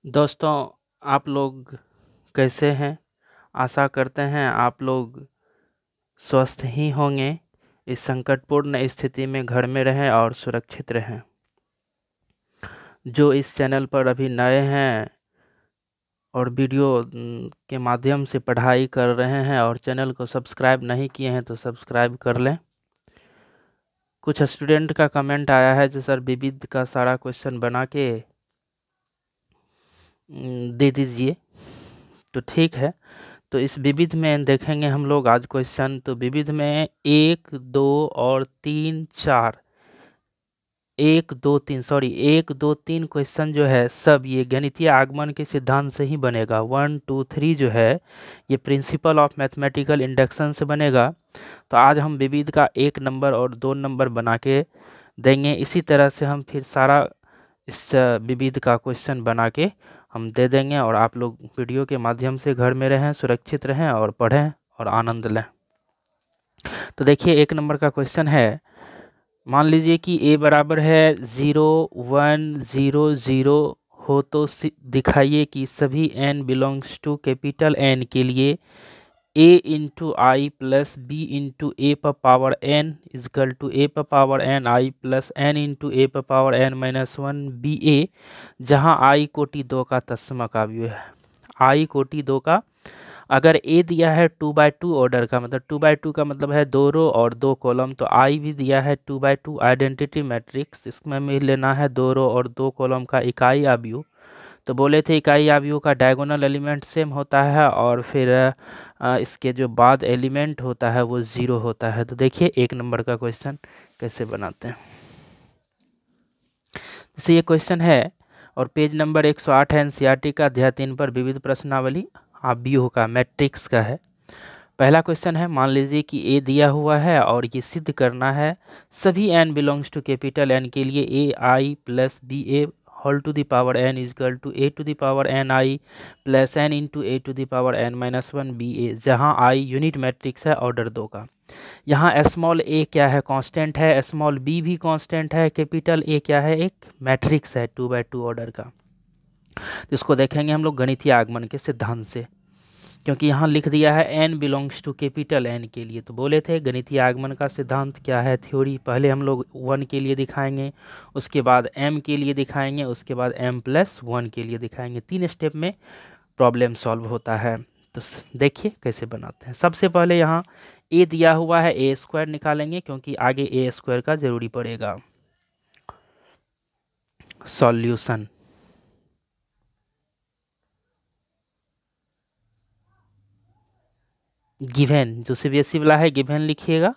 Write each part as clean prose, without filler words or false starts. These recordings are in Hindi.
दोस्तों, आप लोग कैसे हैं? आशा करते हैं आप लोग स्वस्थ ही होंगे। इस संकटपूर्ण स्थिति में घर में रहें और सुरक्षित रहें। जो इस चैनल पर अभी नए हैं और वीडियो के माध्यम से पढ़ाई कर रहे हैं और चैनल को सब्सक्राइब नहीं किए हैं तो सब्सक्राइब कर लें। कुछ स्टूडेंट का कमेंट आया है जो सर विविध का सारा क्वेश्चन बना के दे दीजिए, तो ठीक है। तो इस विविध में देखेंगे हम लोग आज क्वेश्चन। तो विविध में 1, 2 और 3, 4, 1, 2, 3 सॉरी 1, 2, 3 क्वेश्चन जो है सब ये गणितीय आगमन के सिद्धांत से ही बनेगा। 1, 2, 3 जो है ये प्रिंसिपल ऑफ मैथमेटिकल इंडक्शन से बनेगा। तो आज हम विविध का 1 नंबर और 2 नंबर बना के देंगे। इसी तरह से हम फिर सारा इस विविध का क्वेश्चन बना के हम दे देंगे और आप लोग वीडियो के माध्यम से घर में रहें, सुरक्षित रहें और पढ़ें और आनंद लें। तो देखिए 1 नंबर का क्वेश्चन है। मान लीजिए कि a बराबर है 0, 1, 0, 0 हो तो दिखाइए कि सभी n belongs to capital N के लिए a into I plus B into A पर power n is equal to a पर power n I plus n into A पर power n minus 1 B A, जहाँ i कोटि 2 का तत्समक अवयव है। i कोटि 2 का अगर a दिया है 2/2 ऑर्डर का, मतलब 2/2 का मतलब है 2 रो और 2 कॉलम, तो i भी दिया है 2/2 आइडेंटिटी मैट्रिक्स, इसमें भी लेना है 2 रो और 2 कॉलम का इकाई अवयव। तो बोले थे इकाई अवयव का डायगोनल एलिमेंट सेम होता है और फिर इसके जो बाद एलिमेंट होता है वो 0 होता है। तो देखिए 1 नंबर का क्वेश्चन कैसे बनाते हैं। जैसे ये क्वेश्चन है और पेज नंबर 108 है एनसीईआरटी का अध्याय 3 पर विविध प्रश्नावली अवयव का मैट्रिक्स का है। पहला क्वेश्चन है, मान लीजिए कि ए दिया हुआ है और ये सिद्ध करना है सभी n belongs to capital N के लिए A I plus B A whole to the power n is equal to A to the power n I plus n into A to the power n minus 1 B A, जहाँ i यूनिट मैट्रिक्स है ऑर्डर 2 का। यहाँ स्मॉल a क्या है? कांस्टेंट है। स्मॉल b भी कांस्टेंट है। कैपिटल A क्या है? एक मैट्रिक्स है 2/2 ऑर्डर का। इसको देखेंगे हम लोग गणितीय आगमन के सिद्धांत से, क्योंकि यहाँ लिख दिया है n belongs to capital N के लिए। तो बोले थे गणितीय आगमन का सिद्धांत क्या है, थ्योरी पहले हम लोग 1 के लिए दिखाएंगे, उसके बाद m के लिए दिखाएंगे, उसके बाद m+1 के लिए दिखाएंगे। 3 स्टेप में प्रॉब्लम सॉल्व होता है। तो देखिए कैसे बनाते हैं। सबसे पहले यहाँ a दिया हुआ है, a स्क्वायर निकालेंगे क्योंकि आगे a स्क्वायर का जरूरी पड़ेगा। सॉल्यूशन गिवन, जो सीबीएसई वाला है गिवन लिखिएगा,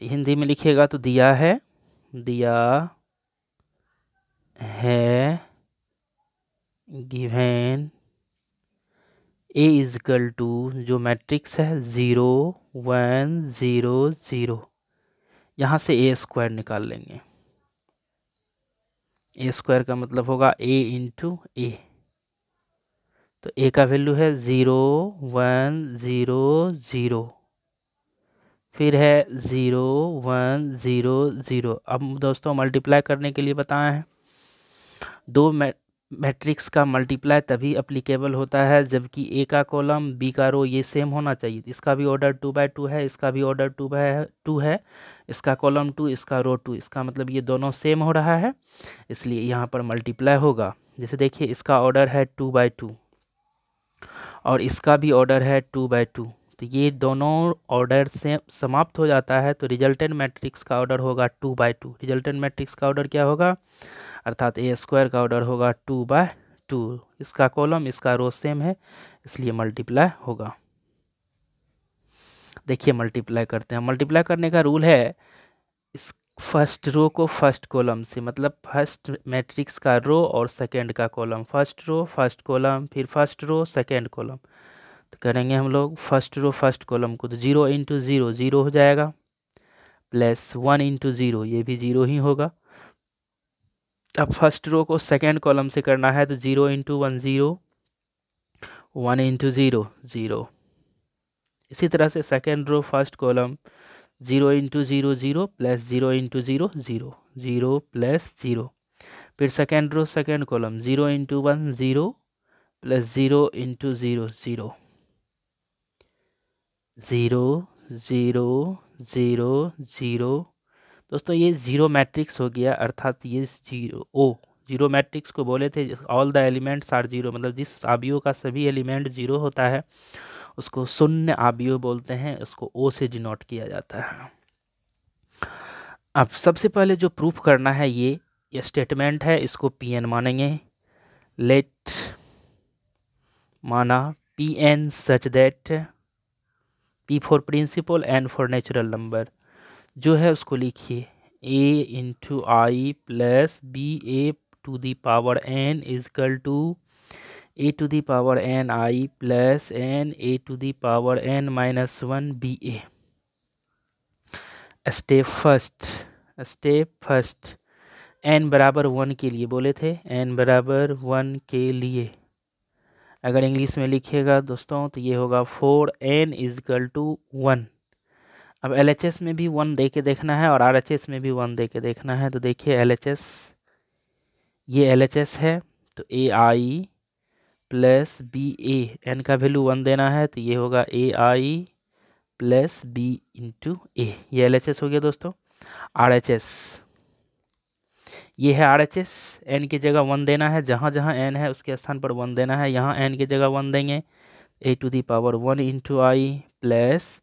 हिंदी में लिखिएगा तो दिया है गिवन ए इजकल टू जो मैट्रिक्स है 0, 1, 0, 0, यहाँ से ए स्क्वायर निकाल लेंगे। ए स्क्वायर का मतलब होगा ए इंटू ए, तो ए का वैल्यू है 0, 1, 0, 0, फिर है 0, 1, 0, 0। अब दोस्तों मल्टीप्लाई करने के लिए बताया है, दो मैट्रिक्स का मल्टीप्लाई तभी अप्लीकेबल होता है जबकि ए का कॉलम बी का रो ये सेम होना चाहिए। इसका भी ऑर्डर 2/2 है, इसका भी ऑर्डर 2/2 है, इसका कॉलम 2, इसका रो 2, इसका मतलब ये दोनों सेम हो रहा है, इसलिए यहाँ पर मल्टीप्लाई होगा। जैसे देखिए इसका ऑर्डर है 2/2 और इसका भी ऑर्डर है 2/2, तो ये दोनों ऑर्डर से समाप्त हो जाता है, तो रिजल्टेंट मैट्रिक्स का ऑर्डर होगा 2/2। रिजल्टेंट मैट्रिक्स का ऑर्डर क्या होगा, अर्थात ए स्क्वायर का ऑर्डर होगा 2/2। इसका कॉलम इसका रो सेम है, इसलिए मल्टीप्लाई होगा। देखिए मल्टीप्लाई करते हैं। मल्टीप्लाई करने का रूल है इस फर्स्ट रो को फर्स्ट कॉलम से, मतलब फर्स्ट मैट्रिक्स का रो और सेकंड का column, first row first column, फिर फर्स्ट रो सेकंड कॉलम। तो करेंगे हम लोग फर्स्ट रो फर्स्ट कॉलम को, तो 0 इंटू 0 0 हो जाएगा, प्लस 1 इंटू 0 ये भी 0 ही होगा। अब फर्स्ट रो को सेकंड कॉलम से करना है, तो 0 इंटू 1 0, 1 इंटू 0 0। इसी तरह से second row first column 0 into 0 0 plus 0 into 0 0, 0 plus 0। फिर second row second column 0 into 1 0, plus 0 into 0 0 0 0 0 0। दोस्तों ये जीरो मैट्रिक्स हो गया, अर्थात ये जीरो मैट्रिक्स को बोले थे all the elements are zero, मतलब जिस आबियों का सभी एलिमेंट जीरो होता है उसको शून्य आबियो बोलते हैं, उसको ओ से डिनोट किया जाता है। अब सबसे पहले जो प्रूफ करना है ये स्टेटमेंट है, इसको पी एन मानेंगे। लेट माना P N such that P for principle N for natural number, जो है उसको लिखिए a into I plus B A to the power N equal to A to the power N I plus N A to the power N minus one B A. Step first N बराबर वन के लिए बोले थे, एन बराबर वन के लिए अगर इंग्लिश में लिखिएगा दोस्तों तो ये होगा 4n इजकल टू 1। अब LHS में भी 1 दे के देखना है और RHS में भी 1 दे के देखना है। तो देखिए LHS, ये LHS है तो AI प्लस BA, एन का वैल्यू 1 देना है तो ये होगा AI प्लस B इंटू ए, ये LHS हो गया दोस्तों। RHS, ये है RHS, एन की जगह 1 देना है, जहाँ जहाँ एन है उसके स्थान पर 1 देना है, यहाँ एन की जगह 1 देंगे, A to the power 1 into I plus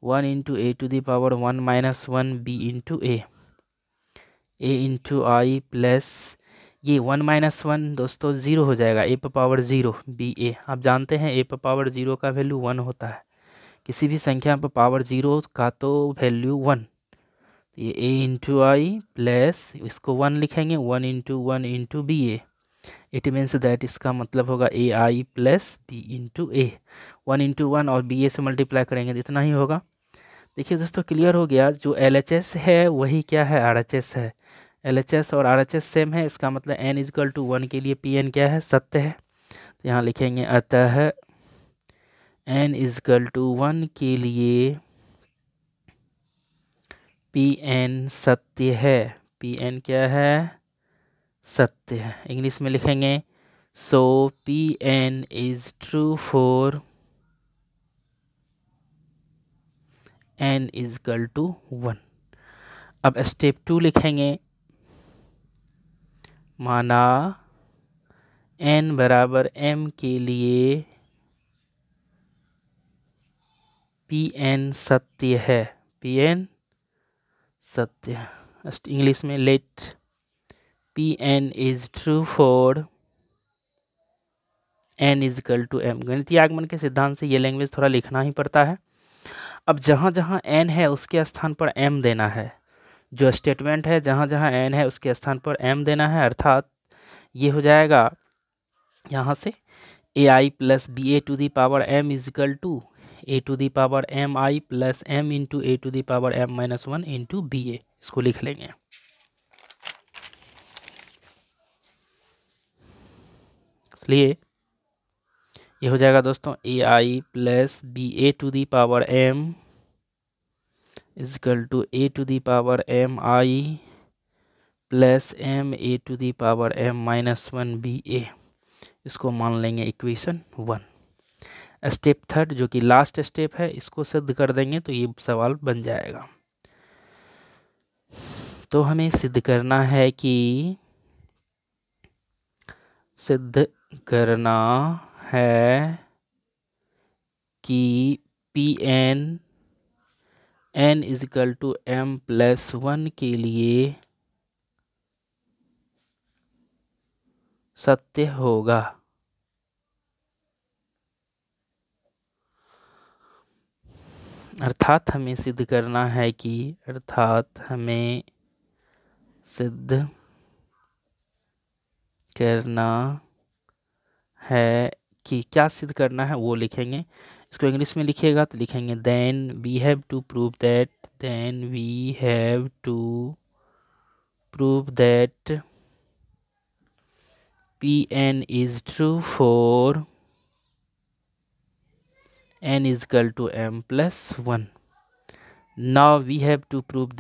1 into A to the power 1 minus 1 B into A into I plus ये 1 माइनस 1 दोस्तों 0 हो जाएगा, ए पर पावर 0 बी ए। आप जानते हैं ए पर पावर 0 का वैल्यू 1 होता है, किसी भी संख्या पर पावर 0 का तो वैल्यू 1। ये ए इंटू आई प्लस इसको 1 लिखेंगे, 1 into B A, it means that इसका मतलब होगा A I plus B into A. 1 into 1 और बी ए से मल्टीप्लाई करेंगे तो इतना ही होगा। देखिए दोस्तों क्लियर हो गया, जो LHS है वही क्या है RHS है। LHS और RHS सेम है, इसका मतलब n इजकल टू 1 के लिए Pn क्या है, सत्य है। तो यहाँ लिखेंगे अतः n इजकल टू 1 के लिए Pn सत्य है। Pn क्या है, सत्य है। इंग्लिश में लिखेंगे so Pn is true for n is equal to 1। अब स्टेप 2 लिखेंगे, माना n बराबर m के लिए Pn सत्य है, Pn सत्य है। इंग्लिश में let Pn is true for n is equal to m। गणितीय आगमन के सिद्धांत से ये लैंग्वेज थोड़ा लिखना ही पड़ता है। अब जहाँ जहाँ n है उसके स्थान पर m देना है, जो स्टेटमेंट है जहाँ जहाँ n है उसके स्थान पर m देना है, अर्थात ये हो जाएगा यहाँ से A I plus B A to the power m is equal to A to the power M I plus m into A to the power m minus 1 into B A, इसको लिख लेंगे। इसलिए ये हो जाएगा दोस्तों A I plus B A to the power m is equal to A to the power M I plus m A to the power m minus 1 B A, इसको मान लेंगे इक्वेशन 1। स्टेप थर्ड जो कि लास्ट स्टेप है, इसको सिद्ध कर देंगे तो ये सवाल बन जाएगा। तो हमें सिद्ध करना है कि Pn n is equal to m plus 1 के लिए सत्य होगा। अर्थात हमें सिद्ध करना है कि क्या सिद्ध करना है वो लिखेंगे। इसको इंग्लिश में लिखिएगा तो लिखेंगे then we have to prove that Pn is true for n is equal to m plus 1. Now we have to prove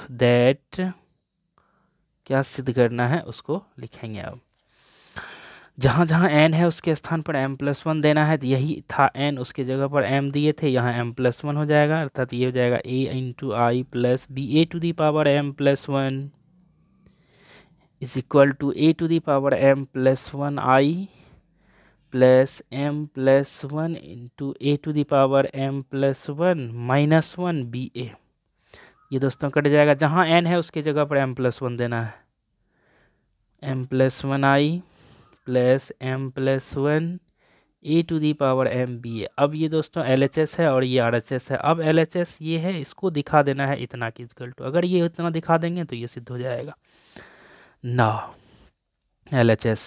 that क्या सिद्ध करना है उसको लिखेंगे। अब जहाँ जहाँ n है उसके स्थान पर m+1 देना है, तो यही था n, उसके जगह पर m दिए थे, यहाँ m+1 हो जाएगा, अर्थात ये हो जाएगा a into I plus B A to the power m+1 is equal to a to the power m+1 I plus m+1 into a to the power m+1 -1 B A. ये दोस्तों कट जाएगा, जहाँ n है उसके जगह पर m+1 देना है, m+1 I plus m+1 A to the power m B ए। अब ये दोस्तों LHS है और ये RHS है। अब LHS ये है, इसको दिखा देना है इतना की इक्वल टू, अगर ये इतना दिखा देंगे तो ये सिद्ध हो जाएगा। ना LHS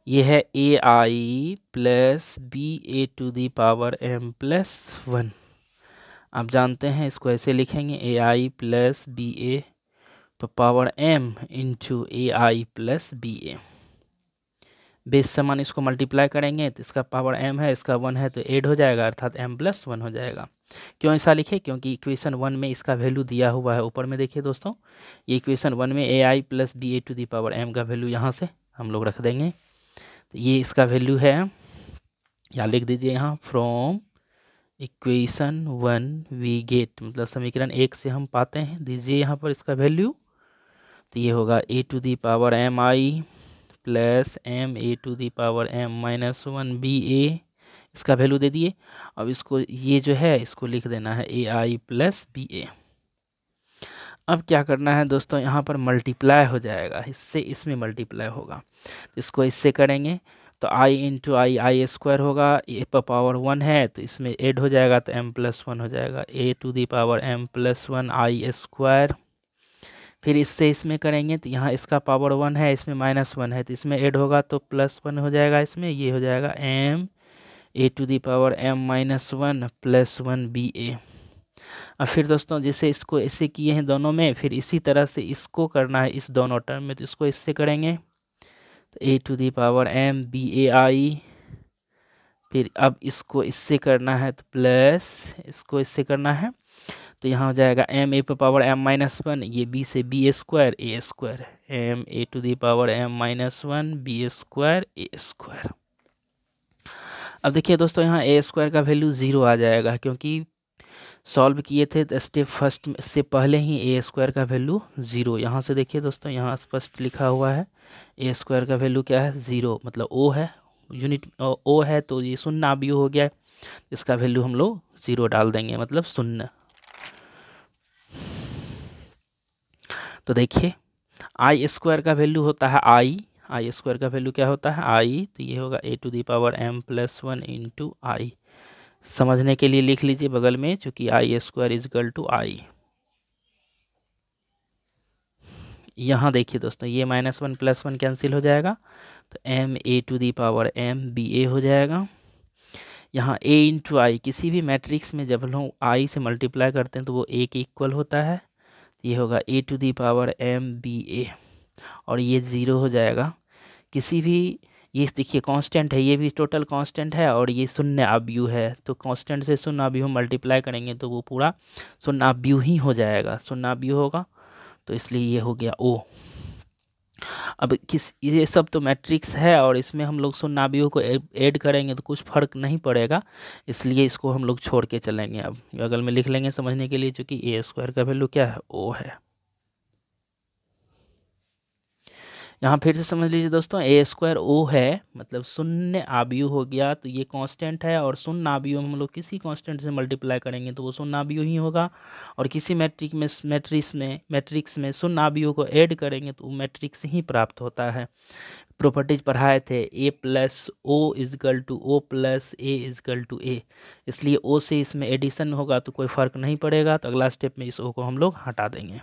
ये है a I plus B A to the power m+1। आप जानते हैं इसको ऐसे लिखेंगे, a I plus B a power m into a I plus B a. Base समान इसको मल्टीप्लाई करेंगे तो इसका पावर m है, इसका 1 है तो ऐड हो जाएगा, अर्थात m+1 हो जाएगा। क्यों ऐसा लिखे? क्योंकि इक्वेशन 1 में इसका वैल्यू दिया हुआ है। ऊपर में देखिए दोस्तों, ये इक्वेशन 1 में a I plus B A to the power m का वैल्यू यहाँ से हम लोग रख देंगे, तो ये इसका वैल्यू है, या लिख दीजिए यहाँ, फ्रॉम इक्वेशन 1 वी गेट, मतलब समीकरण 1 से हम पाते हैं, दीजिए यहाँ पर इसका वैल्यू, तो ये होगा a to the power m i plus m A to the power m-1 b a, इसका वैल्यू दे दिए। अब इसको ये जो है इसको लिख देना है ए आई प्लस बी ए। अब क्या करना है दोस्तों, यहाँ पर मल्टीप्लाई हो जाएगा, इससे इसमें मल्टीप्लाई होगा, इसको इससे करेंगे तो i इंटू आई स्क्वायर होगा, ए पर पावर 1 है तो इसमें ऐड हो जाएगा तो m+1 हो जाएगा, a to the power m+1 i square. फिर इससे इसमें करेंगे तो यहाँ इसका पावर 1 है, इसमें -1 है तो इसमें ऐड होगा तो +1 हो जाएगा, इसमें ये हो जाएगा m A to the power m-1 +1 B ए। अब फिर दोस्तों जैसे इसको ऐसे किए हैं दोनों में, फिर इसी तरह से इसको करना है इस दोनों टर्म में, तो इसको इससे करेंगे तो a to the power m B a i. फिर अब इसको इससे करना है तो प्लस इसको इससे करना है, तो यहाँ हो जाएगा m ए पर पावर m-1, ये b से B square A square, m A to the power m-1 B square A square. अब देखिए दोस्तों यहाँ ए स्क्वायर का वैल्यू 0 आ जाएगा, क्योंकि सॉल्व किए थे तो स्टेप फर्स्ट से पहले ही ए स्क्वायर का वैल्यू 0। यहाँ से देखिए दोस्तों, यहाँ स्पष्ट लिखा हुआ है ए स्क्वायर का वैल्यू क्या है, 0, मतलब ओ है, यूनिट ओ है, तो ये शून्य अवयव हो गया, इसका वैल्यू हम लोग 0 डाल देंगे, मतलब शून्य। तो देखिए आई स्क्वायर का वैल्यू होता है आई स्क्वायर का वैल्यू क्या होता है, आई, तो ये होगा a to the power m+1 into i. समझने के लिए लिख लीजिए बगल में, चूंकि i square is equal to i. यहाँ देखिए दोस्तों, ये -1 +1 कैंसिल हो जाएगा, तो m A to the power m B a हो जाएगा। यहाँ a इंटू आई, किसी भी मैट्रिक्स में जब हम आई से मल्टीप्लाई करते हैं तो वो a के इक्वल होता है, ये होगा a to the power m B a, और ये 0 हो जाएगा। किसी भी, ये देखिए कांस्टेंट है, ये भी टोटल कांस्टेंट है, और ये शून्य अवयव है, तो कांस्टेंट से शून्य अवयव मल्टीप्लाई करेंगे तो वो पूरा शून्य अवयव ही हो जाएगा, शून्य अवयव होगा, तो इसलिए ये हो गया ओ। अब ये सब तो मैट्रिक्स है, और इसमें हम लोग शून्य अवयव को ऐड करेंगे तो कुछ फर्क नहीं पड़ेगा, इसलिए इसको हम लोग छोड़ के चलेंगे। अब बगल में लिख लेंगे समझने के लिए, चूँकि ए स्क्वायर का वैल्यू क्या है, ओ है। यहाँ फिर से समझ लीजिए दोस्तों, ए स्क्वायर ओ है, मतलब शून्य अवयव हो गया, तो ये कांस्टेंट है, और शून्य अवयव हम लोग किसी कांस्टेंट से मल्टीप्लाई करेंगे तो वो शून्य अवयव ही होगा, और किसी मैट्रिक्स में शून्य अवयव को ऐड करेंगे तो वो मैट्रिक्स ही प्राप्त होता है। प्रॉपर्टीज पढ़ाए थे, a plus o is equal to o plus a is equal to a, इसलिए ओ से इसमें एडिशन होगा तो कोई फ़र्क नहीं पड़ेगा, तो अगला स्टेप में इस ओ को हम लोग हटा देंगे।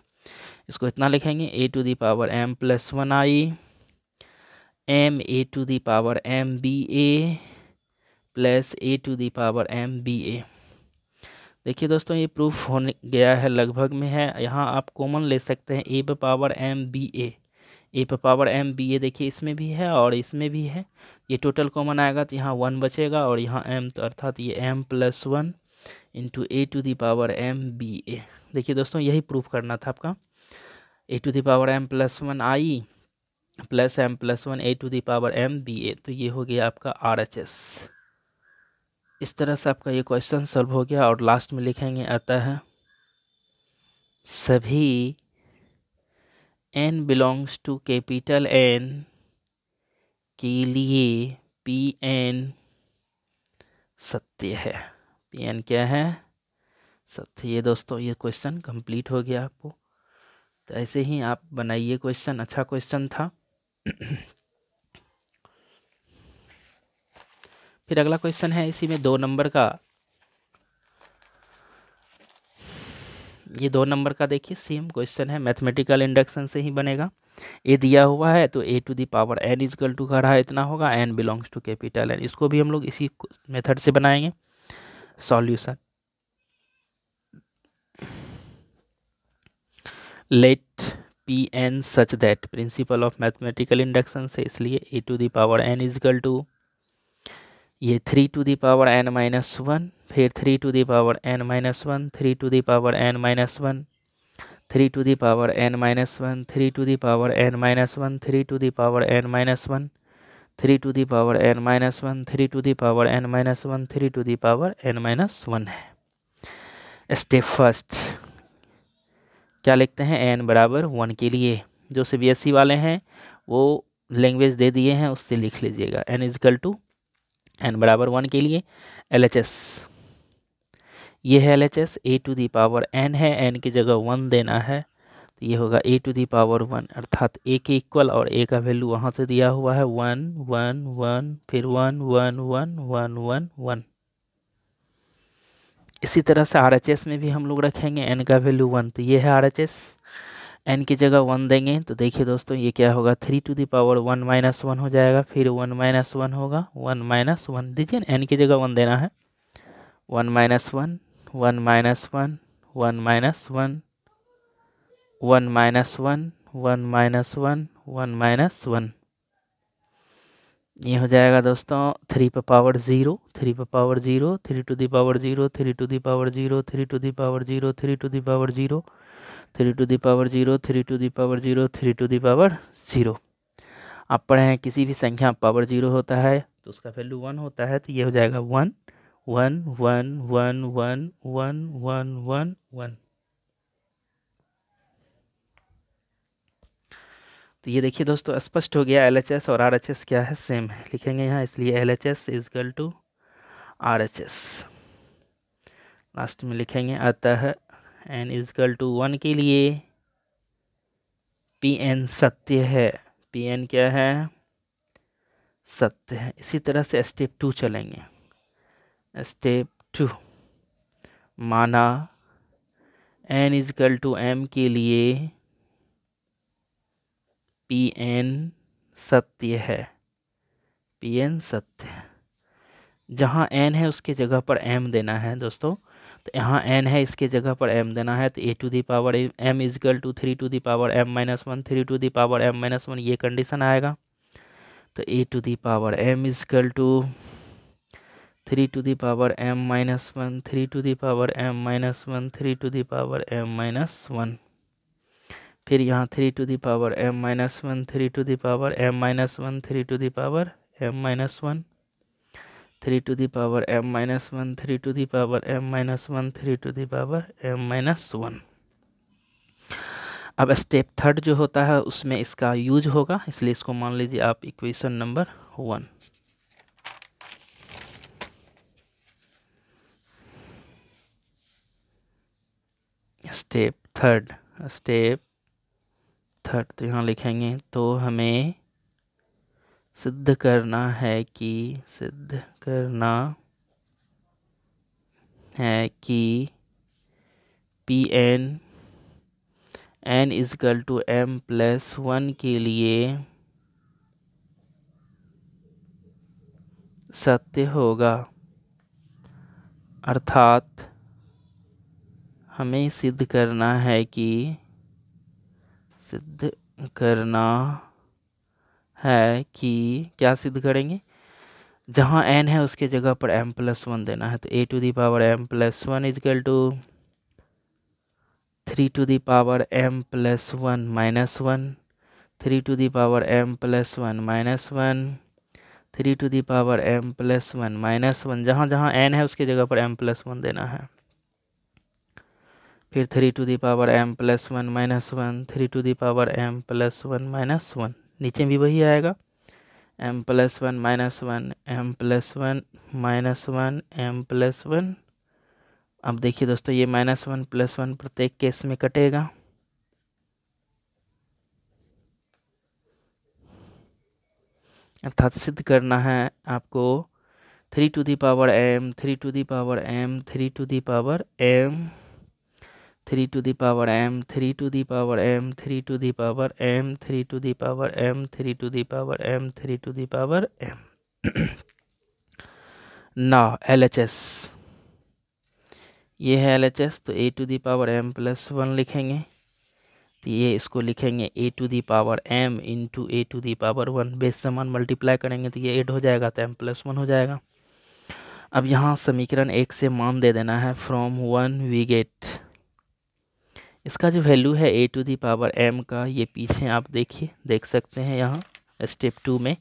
इसको इतना लिखेंगे, a to the power m+1 i m A to the power m B a plus a to the power m B a. देखिए दोस्तों, ये प्रूफ होने गया है, लगभग में है। यहाँ आप कॉमन ले सकते हैं, ए पर पावर m बी ए पर पावर m बी ए, देखिए इसमें भी है और इसमें भी है, ये टोटल कॉमन आएगा तो यहाँ 1 बचेगा, और यहाँ m, तो अर्थात ये m+1 into A to the power m B a. देखिए दोस्तों, यही प्रूफ करना था आपका, a to the power m plus 1 i plus m plus 1 a to the power m B a. तो ये हो गया आपका RHS। इस तरह से आपका ये क्वेश्चन सॉल्व हो गया। और लास्ट में लिखेंगे अतः सभी n belongs to capital N के लिए Pn सत्य है। Pn क्या है? सत्य। ये दोस्तों ये क्वेश्चन कंप्लीट हो गया आपको। तो ऐसे ही आप बनाइए क्वेश्चन, अच्छा क्वेश्चन था। फिर अगला क्वेश्चन है इसी में 2 नंबर का। ये 2 नंबर का देखिए सेम क्वेश्चन है, मैथमेटिकल इंडक्शन से ही बनेगा। ए दिया हुआ है तो a to the power n is equal to का रहा है इतना होगा, n belongs to capital N। इसको भी हम लोग इसी मेथड से बनाएंगे। Solution, let Pn such that, principle of mathematical induction से, इसलिए a to the power n is equal to ये 3 to the power n minus 1, फिर 3 to the power n minus 1, 3 to the power n minus 1, 3 to the power n minus 1, 3 to the power n minus 1, 3 to the power n minus 1, 3 to the power n minus 1, 3 to the power n minus 1, 3 to the power n minus 1 है। स्टेप फर्स्ट क्या लिखते हैं? n बराबर 1 के लिए। जो CBSE वाले हैं वो लैंग्वेज दे दिए हैं, उससे लिख लीजिएगा। n इजकल टू n बराबर 1 के लिए LHS, ये है LHS। A to the power n है, n की जगह 1 देना है तो ये होगा ए टू दी पावर 1, अर्थात a के इक्वल, और a का वैल्यू वहाँ से दिया हुआ है 1 1 1, फिर 1 1 1 1 1 1। इसी तरह से RHS में भी हम लोग रखेंगे n का वैल्यू 1, तो ये है RHS। n की जगह 1 देंगे तो देखिए दोस्तों ये क्या होगा, 3 टू दी पावर 1 माइनस 1 हो जाएगा, फिर 1 माइनस 1 होगा, 1 माइनस 1 दीजिए, n की जगह 1 देना है। 1 minus 1, 1 minus 1, 1 minus 1, 1 minus 1, 1 minus 1, 1 minus 1। ये हो जाएगा दोस्तों 3 पर पावर 0, 3 पर power 0, 3 to the power 0, 3 to the power 0, 3 to the power 0, 3 to the power 0, 3 to the power 0, 3 to the power 0, 3 to the power 0। आप पढ़े हैं किसी भी संख्या पावर 0 होता है तो उसका वैल्यू 1 होता है, तो ये हो जाएगा 1 1 1 1 1 1 1 1 1। तो ये देखिए दोस्तों स्पष्ट हो गया, LHS और RHS क्या है, सेम है, लिखेंगे यहाँ, इसलिए LHS equal to RHS। Last में लिखेंगे अतः n इजकल टू 1 के लिए Pn सत्य है। Pn क्या है? सत्य है। इसी तरह से स्टेप 2 चलेंगे। स्टेप 2 माना n इजकल टू m के लिए Pn सत्य है। Pn सत्य है। जहाँ n है उसके जगह पर m देना है दोस्तों, तो यहाँ n है इसके जगह पर m देना है, तो a to the power m is equal to 3 to the power m minus 1, 3 to the power m minus 1, ये कंडीशन आएगा। तो a to the power m is equal to 3 to the power m minus 1, 3 to the power m minus 1, 3 to the power m minus 1, फिर यहाँ 3 to the power m minus 1, 3 to the power m minus 1, 3 to the power m minus 1, 3 to the power m minus 1, 3 to the power m minus 1, 3 to the power m minus 1। अब स्टेप 3 जो होता है उसमें इसका यूज होगा, इसलिए इसको मान लीजिए आप इक्वेशन नंबर 1। स्टेप 3 तो यहाँ लिखेंगे, तो हमें सिद्ध करना है कि Pn n is equal to m plus 1 के लिए सत्य होगा, अर्थात हमें सिद्ध करना है कि क्या सिद्ध करेंगे, जहाँ n है उसके जगह पर m प्लस 1 देना है, तो a to the power m plus 1 equal to 3 to the power m plus 1 minus 1, 3 to the power m plus 1 minus 1, 3 to the power m plus 1 minus 1, जहाँ जहाँ n है उसकी जगह पर m plus 1 देना है। फिर 3 to the power m plus 1 minus 1, 3 to the power m plus 1 minus 1, नीचे भी वही आएगा m plus 1 minus 1, m plus 1 minus 1, m plus 1। अब देखिए दोस्तों ये -1 + 1 प्रत्येक केस में कटेगा, अर्थात सिद्ध करना है आपको 3 to the power m, 3 to the power m, 3 to the power m, 3 to the power m, 3 to the power m, 3 to the power m, 3 to the power m, 3 to the power m, 3 to the power m। now LHS, ये है LHS, तो a to the power m plus 1 लिखेंगे, तो ये इसको लिखेंगे a to the power m into a to the power 1, base समान मल्टीप्लाई करेंगे तो ये ऐड हो जाएगा तो m plus 1 हो जाएगा। अब यहाँ समीकरण 1 से मान दे देना है, फ्रॉम 1 वी गेट, इसका जो वैल्यू है a to the power m का, ये पीछे आप देखिए देख सकते हैं यहाँ स्टेप 2 में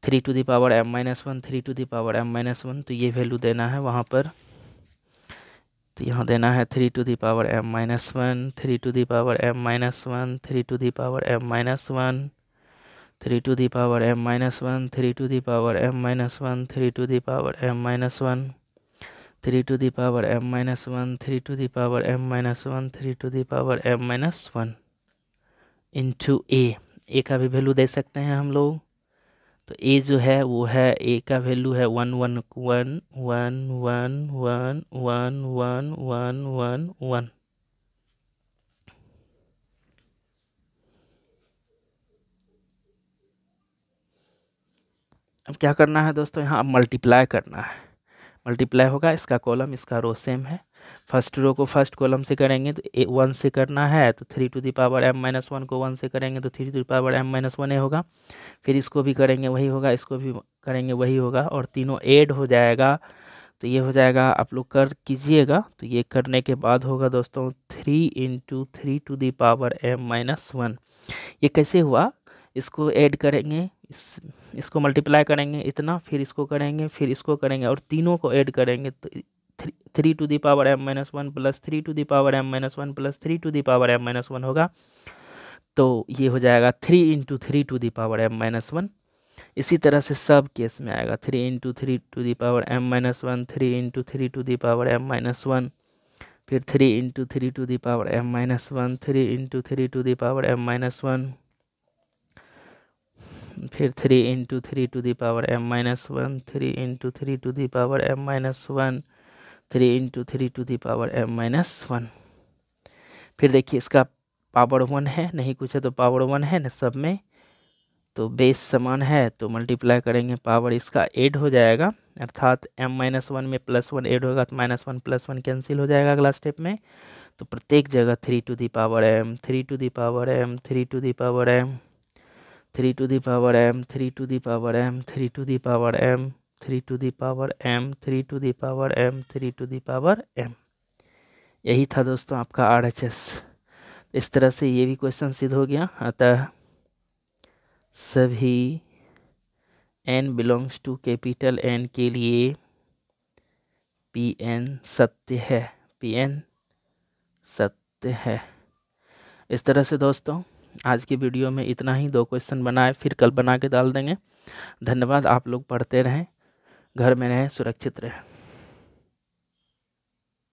3 to the power m minus 1, 3 to the power m minus 1, तो ये वैल्यू देना है वहाँ पर, तो यहाँ देना है 3 to the power m minus 1, 3 to the power m minus 1, 3 to the power m minus 1, 3 to the power m minus 1, 3 to the power m minus 1, 3 to the power m minus 1, 3 to the power m minus 1, 3 to the power m minus 1, 3 to the power m minus 1 into a का भी वैल्यू दे सकते हैं हम लोग, तो a जो है वो है a का वैल्यू है 1 1 1 1 1 1 1 1 1 1 1। अब क्या करना है दोस्तों, यहाँ अब मल्टीप्लाई करना है, मल्टीप्लाई होगा, इसका कॉलम इसका रो सेम है, फर्स्ट रो को फर्स्ट कॉलम से करेंगे तो 1 से करना है, तो 3 to the power m minus 1 को 1 से करेंगे तो 3 to the power m minus 1 होगा, फिर इसको भी करेंगे वही होगा, इसको भी करेंगे वही होगा, और तीनों ऐड हो जाएगा, तो ये हो जाएगा, आप लोग कर कीजिएगा, तो ये करने के बाद होगा दोस्तों 3 into 3 to the power m minus 1। ये कैसे हुआ, इसको ऐड करेंगे, इसको मल्टीप्लाई करेंगे इतना, फिर इसको करेंगे, फिर इसको करेंगे, और तीनों को ऐड करेंगे तो 3 to the power m minus 1 plus 3 to the power m minus 1 plus 3 to the power m minus 1 होगा, तो ये हो जाएगा 3 into 3 to the power m minus 1। इसी तरह से सब केस में आएगा 3 into 3 to the power m minus 1, 3 into 3 to the power m minus 1, फिर 3 into 3 to the power m minus 1, 3 into 3 to the power m minus 1, फिर 3 into 3 to the power m minus 1, 3 into 3 to the power m minus 1, 3 into 3 to the power m minus 1। फिर देखिए इसका पावर 1 है, नहीं कुछ है तो पावर 1 है ना सब में, तो बेस समान है तो मल्टीप्लाई करेंगे, पावर इसका ऐड हो जाएगा, अर्थात m minus 1 में +1 ऐड होगा तो -1 + 1 कैंसिल हो जाएगा अगला स्टेप में, तो प्रत्येक जगह 3 to the power m, 3 to the power m, 3 to the power m, 3 to the power m, 3 to the power m, 3 to the power m, 3 to the power m, 3 to the power m, 3 to the power m। यही था दोस्तों आपका RHS। इस तरह से ये भी क्वेश्चन सिद्ध हो गया। अतः सभी n belongs to capital N के लिए Pn सत्य है, Pn सत्य है। इस तरह से दोस्तों आज की वीडियो में इतना ही, 2 क्वेश्चन बनाए, फिर कल बना के डाल देंगे। धन्यवाद, आप लोग पढ़ते रहें, घर में रहें, सुरक्षित रहें।